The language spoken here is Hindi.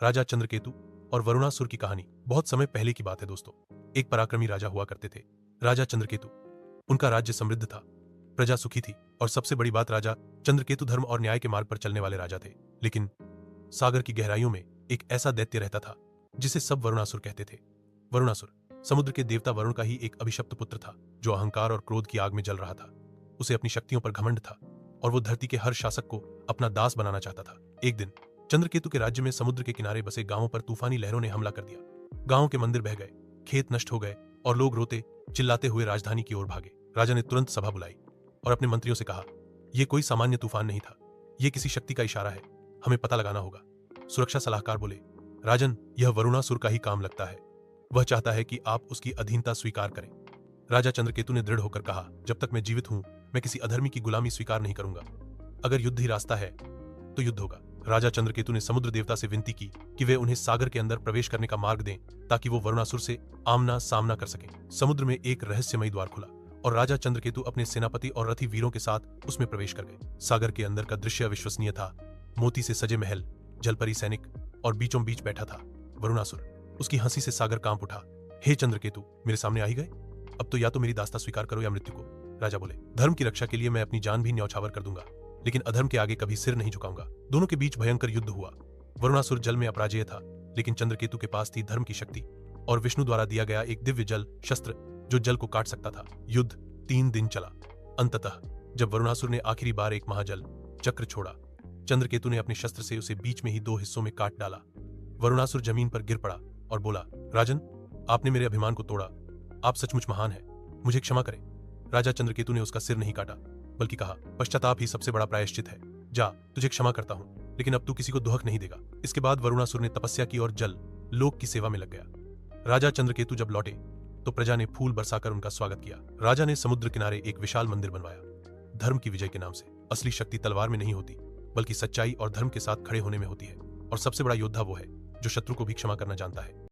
राजा चंद्रकेतु और वरुणासुर की कहानी बहुत समय पहले की बात है दोस्तों। एक पराक्रमी राजा हुआ करते थे, राजा चंद्रकेतु। उनका राज्य समृद्ध था, प्रजा सुखी थी और सबसे बड़ी बात, राजा चंद्रकेतु धर्म और न्याय के मार्ग पर चलने वाले राजा थे। लेकिन सागर की गहराइयों में एक ऐसा दैत्य रहता था जिसे सब वरुणासुर कहते थे। वरुणासुर समुद्र के देवता वरुण का ही एक अभिशप्त पुत्र था, जो अहंकार और क्रोध की आग में जल रहा था। उसे अपनी शक्तियों पर घमंड था और वो धरती के हर शासक को अपना दास बनाना चाहता था। एक दिन चंद्रकेतु के राज्य में समुद्र के किनारे बसे गांवों पर तूफानी लहरों ने हमला कर दिया। गांवों के मंदिर बह गए, खेत नष्ट हो गए और लोग रोते चिल्लाते हुए राजधानी की ओर भागे। राजा ने तुरंत सभा बुलाई और अपने मंत्रियों से कहा, यह कोई सामान्य तूफान नहीं था, यह किसी शक्ति का इशारा है, हमें पता लगाना होगा। सुरक्षा सलाहकार बोले, राजन, यह वरुणासुर का ही काम लगता है, वह चाहता है कि आप उसकी अधीनता स्वीकार करें। राजा चंद्रकेतु ने दृढ़ होकर कहा, जब तक मैं जीवित हूं, मैं किसी अधर्मी की गुलामी स्वीकार नहीं करूंगा। अगर युद्ध ही रास्ता है तो युद्ध होगा। राजा चंद्रकेतु ने समुद्र देवता से विनती की कि वे उन्हें सागर के अंदर प्रवेश करने का मार्ग दें, ताकि वो वरुणासुर से आमना सामना कर सकें। समुद्र में एक रहस्यमयी द्वार खुला और राजा चंद्रकेतु अपने सेनापति और रथी वीरों के साथ उसमें प्रवेश कर गए। सागर के अंदर का दृश्य अविश्वसनीय था। मोती से सजे महल, जलपरी सैनिक और बीचों बीच बैठा था वरुणासुर। उसकी हंसी से सागर कांप उठा। हे चंद्रकेतु, मेरे सामने आ ही गए? अब तो या तो मेरी दास्ता स्वीकार करो या मृत्यु को। राजा बोले, धर्म की रक्षा के लिए मैं अपनी जान भी न्यौछावर कर दूंगा, लेकिन अधर्म के आगे कभी सिर नहीं झुकाऊंगा। दोनों के बीच भयंकर युद्ध हुआ। वरुणासुर जल में अपराजेय था, लेकिन चंद्रकेतु के पास थी धर्म की शक्ति और विष्णु द्वारा दिया गया एक दिव्य जल शस्त्र जो जल को काट सकता था। युद्ध 3 दिन चला। अंततः जब वरुणासुर ने आखिरी बार एक महाजल चक्र छोड़ा, चंद्रकेतु ने अपने शस्त्र से उसे बीच में ही 2 हिस्सों में काट डाला। वरुणासुर जमीन पर गिर पड़ा और बोला, राजन, आपने मेरे अभिमान को तोड़ा, आप सचमुच महान हैं, मुझे क्षमा करें। राजा चंद्रकेतु ने उसका सिर नहीं काटा, बल्कि कहा, पश्चाताप ही सबसे बड़ा प्रायश्चित है। जा, तुझे क्षमा करता हूं, लेकिन अब तू किसी को दुहक नहीं देगा। इसके बाद वरुणासुर ने तपस्या की और जल लोक की सेवा में लग गया। राजा चंद्रकेतु जब लौटे तो प्रजा ने फूल बरसाकर उनका स्वागत किया। राजा ने समुद्र किनारे एक विशाल मंदिर बनवाया, धर्म की विजय के नाम से। असली शक्ति तलवार में नहीं होती, बल्कि सच्चाई और धर्म के साथ खड़े होने में होती है। और सबसे बड़ा योद्धा वो है जो शत्रु को भी क्षमा करना जानता है।